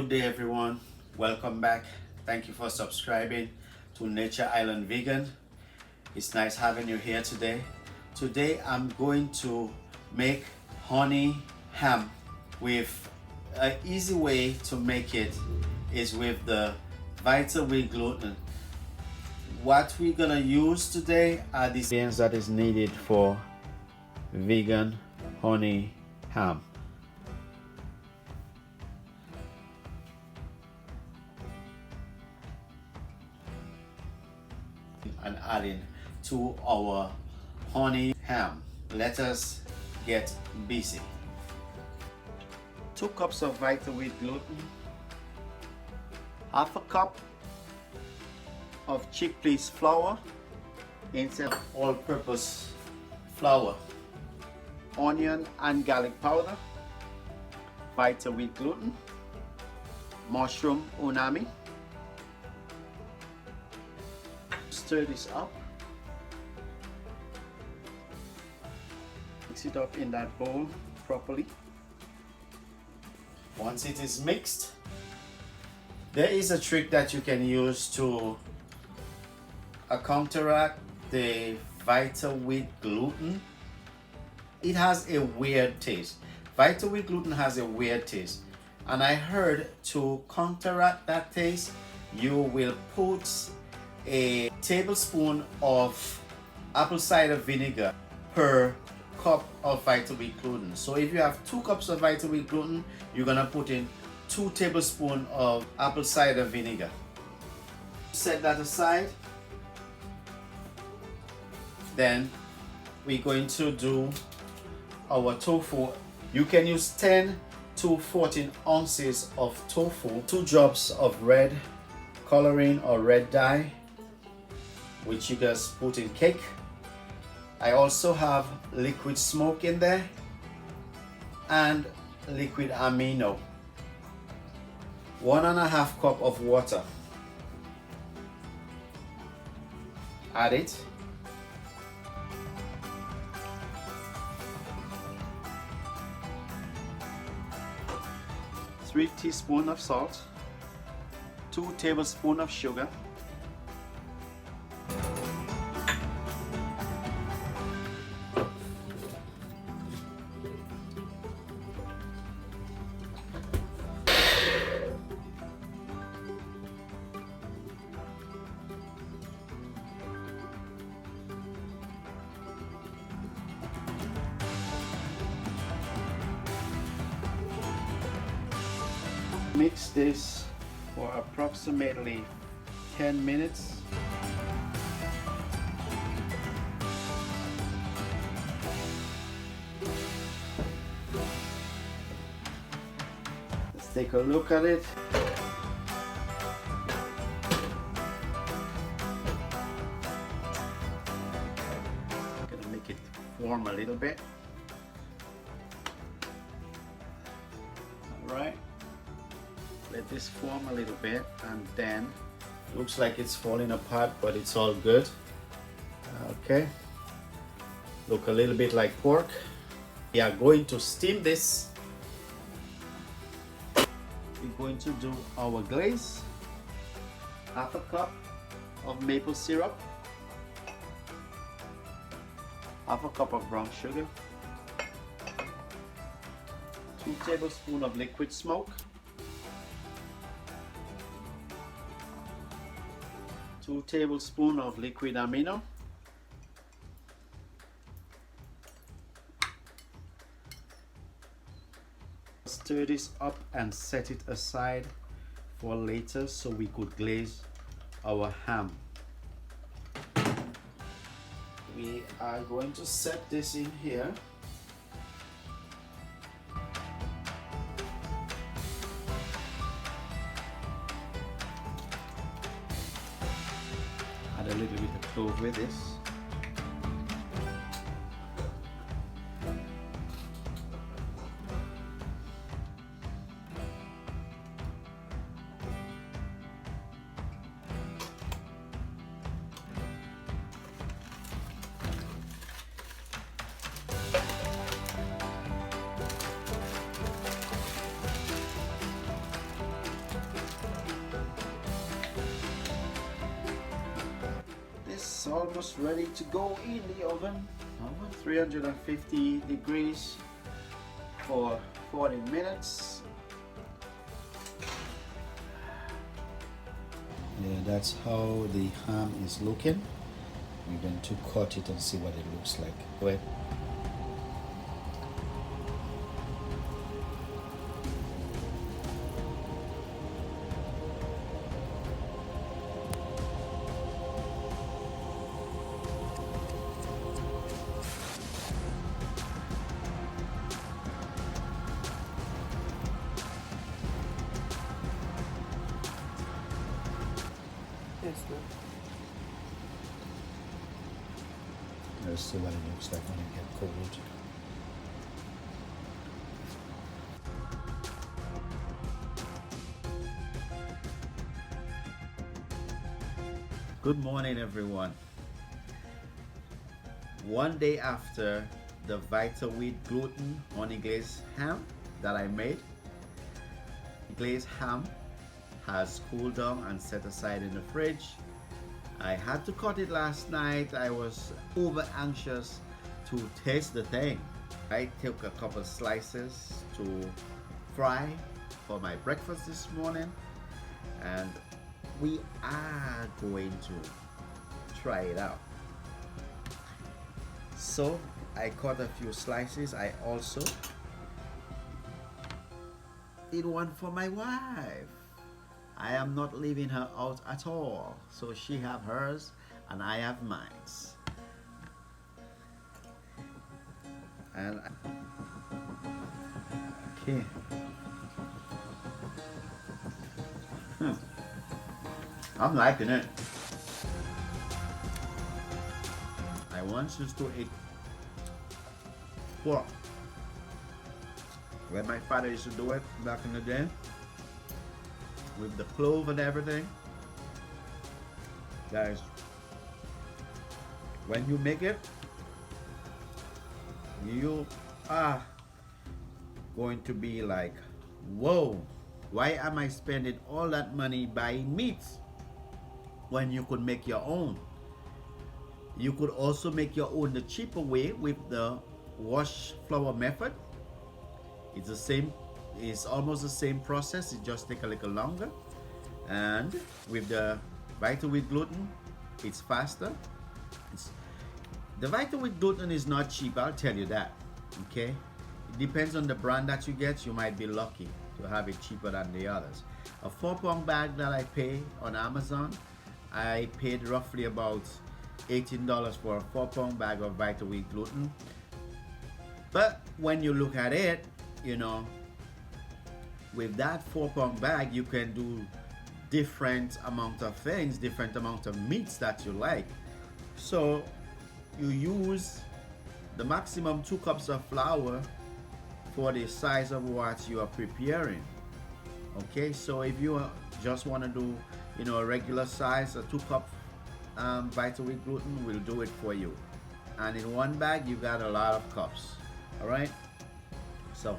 Good day everyone, welcome back. Thank you for subscribing to Natureisland Vegan. It's nice having you here today. Today I'm going to make honey ham. With an easy way to make it is with the Vita-Wheat gluten. What we're gonna use today are the ingredients that is needed for vegan honey ham. And adding to our honey ham. Let us get busy. 2 cups of Vita-Wheat gluten, half a cup of Chickpeas flour instead of all-purpose flour, onion and garlic powder, Vita-Wheat gluten, mushroom unami. Stir this up, mix it up in that bowl properly. Once it is mixed, there is a trick that you can use to counteract the Vita-Wheat gluten. It has a weird taste. Vita-Wheat gluten has a weird taste, and I heard to counteract that taste you will put a tablespoon of apple cider vinegar per cup of Vita-Wheat gluten. So if you have 2 cups of Vita-Wheat gluten, you're gonna put in 2 tablespoons of apple cider vinegar. Set that aside. Then we're going to do our tofu. You can use 10 to 14 ounces of tofu, 2 drops of red coloring or red dye, which you just put in cake. I also have liquid smoke in there and liquid amino. 1.5 cup of water. Add it. Three teaspoons of salt, 2 tablespoons of sugar, mix this for approximately 10 minutes. Let's take a look at it. I'm gonna make it warm a little bit. All right. Let this form a little bit, and then looks like it's falling apart, but it's all good. Okay, look a little bit like pork. We are going to steam this. We're going to do our glaze. Half a cup of maple syrup, half a cup of brown sugar, 2 tablespoons of liquid smoke, 2 tablespoons of liquid amino, stir this up and set it aside for later so we could glaze our ham. We are going to set this in here. Add a little bit of clove with this. is almost ready to go in the oven. 350 degrees for 40 minutes. Yeah, that's how the ham is looking. We're going to cut it and see what it looks like. Go ahead. Let's see what it looks like when it gets cold. Good morning, everyone. One day after the Vital Wheat gluten honey glazed ham that I made, glazed ham has cooled down and set aside in the fridge. I had to cut it last night. I was over anxious to taste the thing. I took a couple slices to fry for my breakfast this morning, and we are going to try it out. So I cut a few slices. I also did one for my wife. I am not leaving her out at all. So she have hers and I have mine. And okay. I'm liking it. I want you to eat pork. Where my father used to do it back in the day, with the clove and everything. Guys, when you make it, you are going to be like, whoa, why am I spending all that money buying meat when you could make your own? You could also make your own the cheaper way with the wash flour method. It's the same, it's almost the same process, it just takes a little longer. And with the Vital Wheat gluten, it's faster. The Vital Wheat gluten is not cheap, I'll tell you that. Okay, it depends on the brand that you get. You might be lucky to have it cheaper than the others. A 4-pound bag that I pay on Amazon, I paid roughly about $18 for a 4-pound bag of Vital Wheat gluten. But when you look at it, you know, with that 4-pound bag, you can do different amount of things, different amount of meats that you like. So you use the maximum 2 cups of flour for the size of what you are preparing. Okay, so if you just want to do, you know, a regular size, a 2-cup Vital Wheat gluten will do it for you. And in one bag, you got a lot of cups. All right, so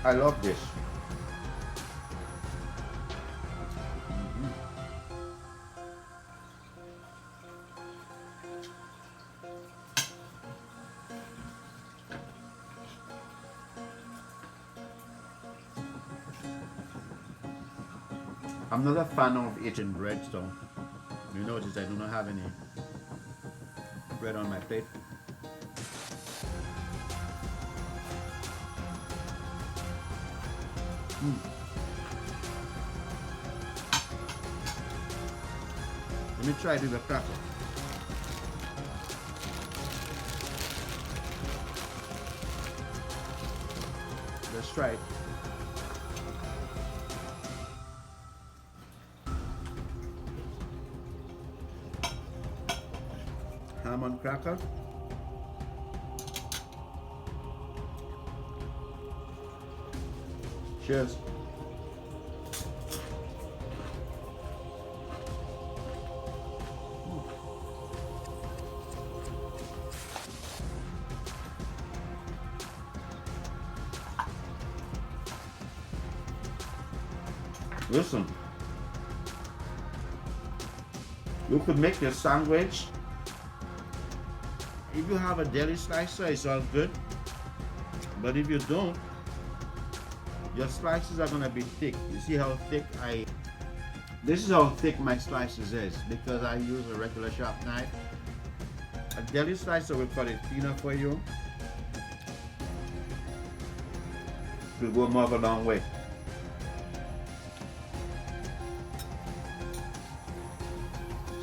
I love this. I'm not a fan of eating bread, so you notice I do not have any bread on my plate. Let me try it with a cracker. Let's try it. Ham on cracker. Cheers. Listen, You could make your sandwich. If you have a deli slicer, it's all good. But if you don't, your slices are gonna be thick. You see how thick this is how thick my slices is because I use a regular sharp knife. A deli slicer will cut it thinner for you. It will go more of a long way.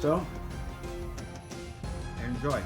So, enjoy.